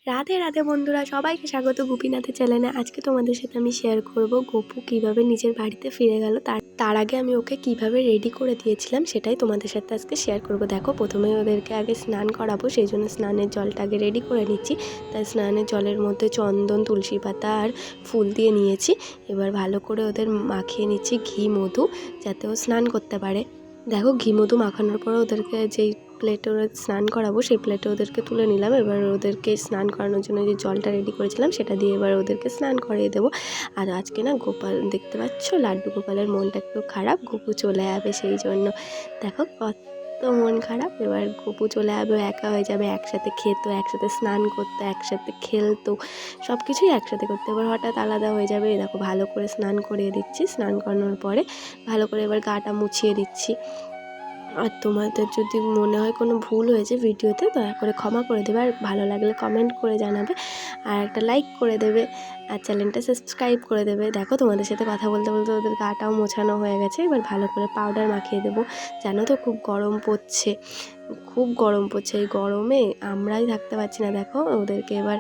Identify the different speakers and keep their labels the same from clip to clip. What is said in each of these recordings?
Speaker 1: রাধে রাধে বন্ধুরা, সবাইকে স্বাগত গোপীনাথের চ্যানেলে। আজকে তোমাদের সাথে আমি শেয়ার করব গপু কিভাবে নিজের বাড়িতে ফিরে গেল। তার আগে আমি ওকে কিভাবে রেডি করে দিয়েছিলাম সেটাই তোমাদের সাথে আজকে শেয়ার করব। দেখো, প্রথমে ওদেরকে আগে স্নান করাবো, সেই জন্য স্নানের জলটা আগে রেডি করে নিচ্ছি। তাই স্নানের জলের মধ্যে চন্দন, তুলসী পাতা আর ফুল দিয়ে নিয়েছি। এবার ভালো করে ওদের মাখিয়ে নিচ্ছি ঘি মধু, যাতে ও স্নান করতে পারে। দেখো, ঘি মধু মাখানোর পর ওদেরকে যেই প্লেটে ওরা স্নান করাবো সেই প্লেটে ওদেরকে তুলে নিলাম। এবার ওদেরকে স্নান করানোর জন্য যে জলটা রেডি করেছিলাম সেটা দিয়ে এবার ওদেরকে স্নান করিয়ে দেবো। আর আজকে না গোপাল, দেখতে পাচ্ছ লাড্ডু গোপালের মনটা একটু খারাপ, গপু চলে যাবে সেই জন্য। দেখো কত মন খারাপ। এবার গপু চলে যাবে, একা হয়ে যাবে। একসাথে খেত, একসাথে স্নান করতো, একসাথে খেলতো, সব কিছুই একসাথে করতে। এবার হঠাৎ আলাদা হয়ে যাবে। দেখো, ভালো করে স্নান করিয়ে দিচ্ছি। স্নান করানোর পরে ভালো করে এবার গাটা মুছিয়ে দিচ্ছি। আর তোমাদের যদি মনে হয় কোনো ভুল হয়েছে ভিডিওতে, দয়া করে ক্ষমা করে দেবে। আর ভালো লাগলে কমেন্ট করে জানাবে, আর একটা লাইক করে দেবে, আর চ্যানেলটা সাবস্ক্রাইব করে দেবে। দেখো, তোমাদের সাথে কথা বলতে বলতে ওদের গাটাও মোছানো হয়ে গেছে। এবার ভালো করে পাউডার মাখিয়ে দেবো। জানো তো, খুব গরম পড়ছে, খুব গরম পড়ছে। এই গরমে আমরাই থাকতে পারছি না। দেখো, ওদেরকে এবার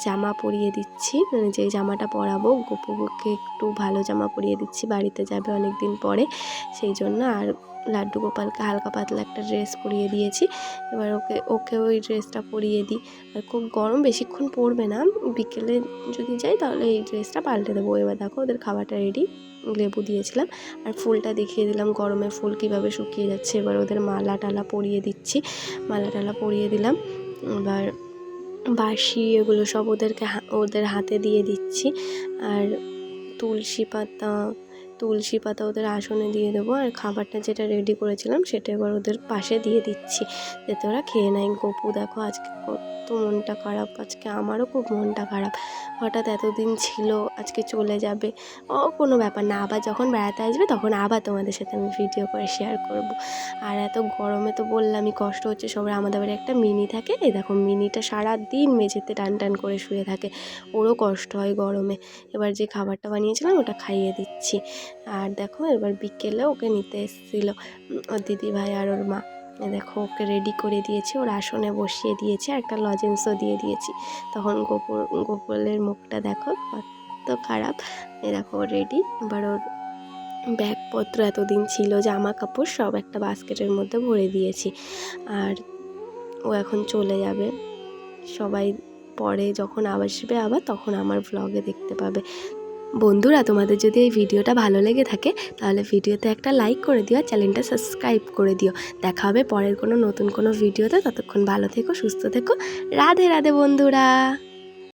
Speaker 1: জামা পরিয়ে দিচ্ছি, মানে যেই জামাটা পরাবো গপুকে, একটু ভালো জামা পরিয়ে দিচ্ছি। বাড়িতে যাবে অনেক দিন পরে, সেই জন্য। আর লাড্ডু গোপালকে হালকা পাতলা একটা ড্রেস পরিয়ে দিয়েছি। এবার ওকে ওই ড্রেসটা পরিয়ে দিই। আর খুব গরম, বেশিক্ষণ পরবে না, বিকেলে যদি যাই তাহলে এই ড্রেসটা পাল্টে দেবো। এবার দেখো, ওদের খাবারটা রেডি। লেবু দিয়েছিলাম আর ফুলটা দেখিয়ে দিলাম, গরমে ফুল কীভাবে শুকিয়ে যাচ্ছে। এবার ওদের মালা টালা পরিয়ে দিচ্ছি, মালা টালা পরিয়ে দিলাম। এবার বাঁশি এগুলো সব ওদের হাতে দিয়ে দিচ্ছি। আর তুলসী পাতা ওদের আসনে দিয়ে দেবো। আর খাবারটা যেটা রেডি করেছিলাম সেটা এবার ওদের পাশে দিয়ে দিচ্ছি, যাতে ওরা খেয়ে নেয়। গপু দেখো আজকে কত মনটা খারাপ। আজকে আমারও খুব মনটা খারাপ। হঠাৎ এতদিন ছিল, আজকে চলে যাবে। কোনো ব্যাপার না, আবার যখন বেড়াতে আসবে তখন আবার তোমাদের সাথে আমি ভিডিও করে শেয়ার করব। আর এত গরমে তো বললামই কষ্ট হচ্ছে সবার। আমাদের বাড়ি একটা মিনি থাকে, এই দেখো মিনিটা সারাদিন মেঝেতে টান টান করে শুয়ে থাকে, ওরও কষ্ট হয় গরমে। এবার যে খাবারটা বানিয়েছিলাম ওটা খাইয়ে দিচ্ছি। আর দেখো, এবার বিকেলে ওকে নিতে এসেছিলো ওর দিদিভাই আর ওর মা। দেখো, ওকে রেডি করে দিয়েছি, ওর আসনে বসিয়ে দিয়েছি, আর একটা লজেন্সও দিয়ে দিয়েছি। তখন গোপালের মুখটা দেখো কত খারাপ। দেখো রেডি। এবার ওর ব্যাগপত্র এতদিন ছিল, জামা কাপড় সব একটা বাস্কেটের মধ্যে ভরে দিয়েছি। আর ও এখন চলে যাবে। সবাই পরে যখন আসবে আবার, তখন আমার ব্লগে দেখতে পাবে। বন্ধুরা, তোমাদের যদি এই ভিডিওটা ভালো লেগে থাকে তাহলে ভিডিওতে একটা লাইক করে দিও, আর চ্যানেলটা সাবস্ক্রাইব করে দিও। দেখা হবে পরের কোনো নতুন কোনো ভিডিওতে। ততক্ষণ ভালো থেকো, সুস্থ থেকো। রাধে রাধে বন্ধুরা।